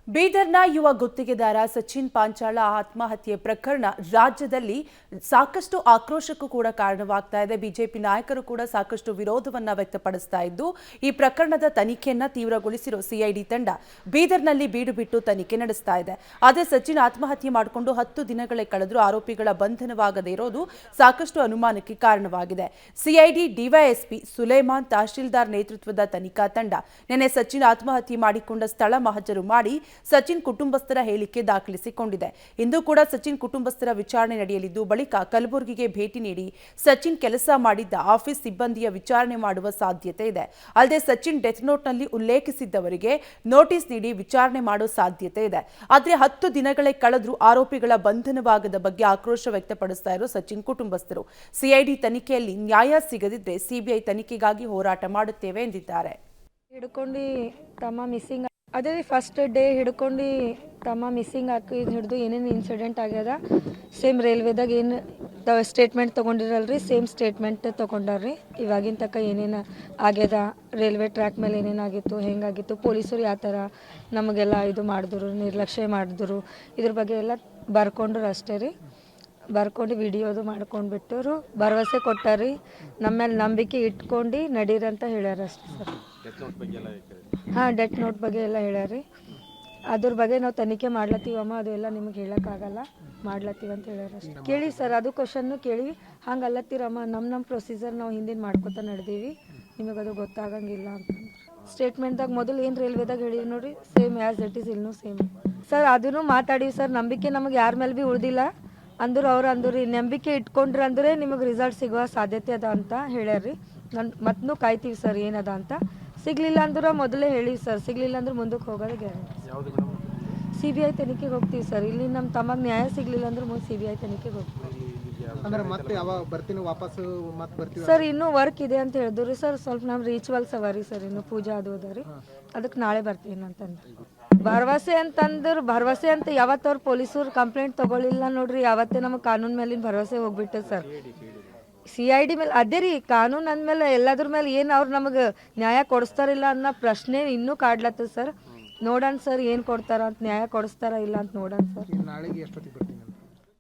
ಬೀದರ್ನ ಯುವ ಗುತ್ತಿಗೆದಾರ ಸಚಿನ್ ಪಾಂಚಾಳ ಆತ್ಮಹತ್ಯೆ ಪ್ರಕರಣ ರಾಜ್ಯದಲ್ಲಿ ಸಾಕಷ್ಟು ಆಕ್ರೋಶಕ್ಕೂ ಕೂಡ ಕಾರಣವಾಗ್ತಾ ಇದೆ. ಬಿಜೆಪಿ ನಾಯಕರು ಕೂಡ ಸಾಕಷ್ಟು ವಿರೋಧವನ್ನ ವ್ಯಕ್ತಪಡಿಸ್ತಾ ಇದ್ದು, ಈ ಪ್ರಕರಣದ ತನಿಖೆಯನ್ನ ತೀವ್ರಗೊಳಿಸಿರೋ ಸಿಐಡಿ ತಂಡ ಬೀದರ್ನಲ್ಲಿ ಬೀಡು ಬಿಟ್ಟು ತನಿಖೆ ನಡೆಸ್ತಾ ಇದೆ. ಆದರೆ ಸಚಿನ್ ಆತ್ಮಹತ್ಯೆ ಮಾಡಿಕೊಂಡು 10 ದಿನಗಳೇ ಕಳೆದರೂ ಆರೋಪಿಗಳ ಬಂಧನವಾಗದೇ ಇರೋದು ಸಾಕಷ್ಟು ಅನುಮಾನಕ್ಕೆ ಕಾರಣವಾಗಿದೆ. ಸಿಐಡಿ ಡಿವೈಎಸ್ಪಿ ಸುಲೇಮಾನ್ ತಹಶೀಲ್ದಾರ್ ನೇತೃತ್ವದ ತನಿಖಾ ತಂಡ ನಿನ್ನೆ ಸಚಿನ್ ಆತ್ಮಹತ್ಯೆ ಮಾಡಿಕೊಂಡ ಸ್ಥಳ ಮಹಜರು ಮಾಡಿ ಸಚಿನ್ ಕುಟುಂಬಸ್ಥರ ಹೇಳಿಕೆ ದಾಖಲಿಸಿಕೊಂಡಿದೆ. ಇಂದು ಕೂಡ ಸಚಿನ್ ಕುಟುಂಬಸ್ಥರ ವಿಚಾರಣೆ ನಡೆಯಲಿದ್ದು, ಬಳಿಕ ಕಲಬುರಗಿಗೆ ಭೇಟಿ ನೀಡಿ ಸಚಿನ್ ಕೆಲಸ ಮಾಡಿದ್ದ ಆಫೀಸ್ ಸಿಬ್ಬಂದಿಯ ವಿಚಾರಣೆ ಮಾಡುವ ಸಾಧ್ಯತೆ ಇದೆ. ಅಲ್ಲದೆ ಸಚಿನ್ ಡೆತ್ ನೋಟ್ನಲ್ಲಿ ಉಲ್ಲೇಖಿಸಿದ್ದವರಿಗೆ ನೋಟಿಸ್ ನೀಡಿ ವಿಚಾರಣೆ ಮಾಡೋ ಸಾಧ್ಯತೆ ಇದೆ. ಆದರೆ 10 ದಿನಗಳೇ ಕಳೆದರೂ ಆರೋಪಿಗಳ ಬಂಧನವಾಗದ ಬಗ್ಗೆ ಆಕ್ರೋಶ ವ್ಯಕ್ತಪಡಿಸ್ತಾ ಇರೋ ಸಚಿನ್ ಕುಟುಂಬಸ್ಥರು ಸಿಐಡಿ ತನಿಖೆಯಲ್ಲಿ ನ್ಯಾಯ ಸಿಗದಿದ್ದರೆ ಸಿಬಿಐ ತನಿಖೆಗಾಗಿ ಹೋರಾಟ ಮಾಡುತ್ತೇವೆ ಎಂದಿದ್ದಾರೆ. ಅದೇ ಫಸ್ಟ್ ಡೇ ಹಿಡ್ಕೊಂಡು ತಮ್ಮ ಮಿಸ್ಸಿಂಗ್ ಹಾಕಿ ಹಿಡಿದು ಏನೇನು ಇನ್ಸಿಡೆಂಟ್ ಆಗ್ಯದ ಸೇಮ್ ರೈಲ್ವೆದಾಗ ಏನು ಸ್ಟೇಟ್ಮೆಂಟ್ ತೊಗೊಂಡಿರಲ್ರಿ ಸೇಮ್ ಸ್ಟೇಟ್ಮೆಂಟ್ ತೊಗೊಂಡಾರ್ರಿ. ಇವಾಗಿನ ತನಕ ಏನೇನು ಆಗ್ಯದ ರೈಲ್ವೆ ಟ್ರ್ಯಾಕ್ ಮೇಲೆ ಏನೇನಾಗಿತ್ತು, ಹೆಂಗಾಗಿತ್ತು, ಪೊಲೀಸರು ಯಾವ ಥರ ನಮಗೆಲ್ಲ ಇದು ಮಾಡಿದ್ರು, ನಿರ್ಲಕ್ಷ್ಯ ಮಾಡಿದ್ರು, ಇದ್ರ ಬಗ್ಗೆ ಎಲ್ಲ ಬರ್ಕೊಂಡ್ರು ಅಷ್ಟೇ ರೀ. ಬರ್ಕೊಂಡು ವಿಡಿಯೋದು ಮಾಡ್ಕೊಂಡ್ಬಿಟ್ಟರು ಭರವಸೆ ಕೊಟ್ಟಾರಿ, ನಮ್ಮ ಮೇಲೆ ನಂಬಿಕೆ ಇಟ್ಕೊಂಡು ನಡೀರಿ ಅಂತ ಹೇಳ್ಯಾರ ಅಷ್ಟೇ ಸರ್. ಹಾಂ, ಡೆತ್ ನೋಟ್ ಬಗ್ಗೆ ಎಲ್ಲ ಹೇಳ್ಯಾರಿ. ಅದ್ರ ಬಗ್ಗೆ ನಾವು ತನಿಖೆ ಮಾಡ್ಲತ್ತೀವಮ್ಮ, ಅದು ಎಲ್ಲ ನಿಮಗೆ ಹೇಳೋಕ್ಕಾಗಲ್ಲ, ಮಾಡ್ಲತ್ತೀವಿ ಅಂತ ಹೇಳ್ಯಾರ ಅಷ್ಟೇ. ಕೇಳಿ ಸರ್, ಅದು ಕ್ವಶನ್ನು ಕೇಳಿ. ಹಂಗೆ ಅಲ್ಲತ್ತೀರಮ್ಮ, ನಮ್ಮ ಪ್ರೊಸೀಜರ್ ನಾವು ಹಿಂದಿನ ಮಾಡ್ಕೊತಾ ನಡೆದೀವಿ, ನಿಮಗದು ಗೊತ್ತಾಗಂಗಿಲ್ಲ ಅಂತ. ಸ್ಟೇಟ್ಮೆಂಟ್ದಾಗ ಮೊದಲು ಏನು ರೈಲ್ವೆದಾಗ ಹೇಳಿವಿ ನೋಡಿರಿ, ಸೇಮ್ ಆ್ಯಸ್ ಇಟ್ ಈಸ್ ಇಲ್ಲೂ ಸೇಮ್ ಸರ್. ಅದನ್ನು ಮಾತಾಡೀವಿ ಸರ್. ನಂಬಿಕೆ ನಮಗೆ ಯಾರ ಮೇಲೆ ಭೀ ಉಳ್ದಿಲ್ಲ ಅಂದ್ರು. ಅವ್ರು ಅಂದ್ರಿ ನಂಬಿಕೆ ಇಟ್ಕೊಂಡ್ರೆ ಅಂದರೆ ನಿಮಗೆ ರಿಸಲ್ಟ್ ಸಿಗುವ ಸಾಧ್ಯತೆ ಅದ ಅಂತ ಹೇಳ್ಯಾರ್ರಿ. ಮತ್ತೂ ಕಾಯ್ತೀವಿ ಸರ್ ಏನದ ಅಂತ. ಸಿಗಲಿಲ್ಲ ಅಂದ್ರೆ ಮೊದಲೇ ಹೇಳಿವಿ ಸರ್, ಸಿಗಲಿಲ್ಲ ಅಂದ್ರೆ ಮುಂದಕ್ಕೆ ಹೋಗೋದು ಗ್ಯಾರಂಟಿ. CBI ತನಿಖೆಗೆ ಹೋಗ್ತೀವಿ ಸರ್. ಇಲ್ಲಿ ನಮ್ಮ ತಮಗೆ ನ್ಯಾಯ ಸಿಗಲಿಲ್ಲ ಅಂದ್ರೆ ಮುಂದೆ CBI ತನಿಖೆಗೆ ಹೋಗ್ತೀವಿ ಸರ್. ಇನ್ನೂ ವರ್ಕ್ ಇದೆ ಅಂತ ಹೇಳಿದ್ರಿ ಸರ್. ಸ್ವಲ್ಪ ನಮ್ಮ ರಿಚುವಲ್ಸ್ ಅವ ರೀ ಸರ್, ಇನ್ನು ಪೂಜಾ ಅದು ಅದ ರೀ. ಅದಕ್ಕೆ ನಾಳೆ ಬರ್ತೀನಿ ಅಂತಂದ್ರೆ ಭರವಸೆ ಅಂತ ಯಾವತ್ತು ಅವ್ರು ಪೊಲೀಸರು ಕಂಪ್ಲೇಂಟ್ ತೊಗೊಳ್ಳಿಲ್ಲ ನೋಡ್ರಿ, ಯಾವತ್ತೇ ನಮಗೆ ಕಾನೂನು ಮೇಲಿನ ಭರವಸೆ ಹೋಗ್ಬಿಟ್ಟೆ ಸರ್. CID ಮೇಲೆ ಅದೇ ರೀ, ಕಾನೂನು ಅಂದಮೇಲೆ ಎಲ್ಲದ್ರ ಮೇಲೆ ಏನು ಅವ್ರು ನಮಗೆ ನ್ಯಾಯ ಕೊಡಿಸ್ತಾರಿಲ್ಲ ಅನ್ನೋ ಪ್ರಶ್ನೆ ಇನ್ನೂ ಕಾಡ್ಲತ್ತದ ಸರ್. ನೋಡೋಣ ಸರ್ ಏನು ಕೊಡ್ತಾರ ಅಂತ, ನ್ಯಾಯ ಕೊಡಿಸ್ತಾರ ಇಲ್ಲ ಅಂತ ನೋಡೋಣ ಸರ್.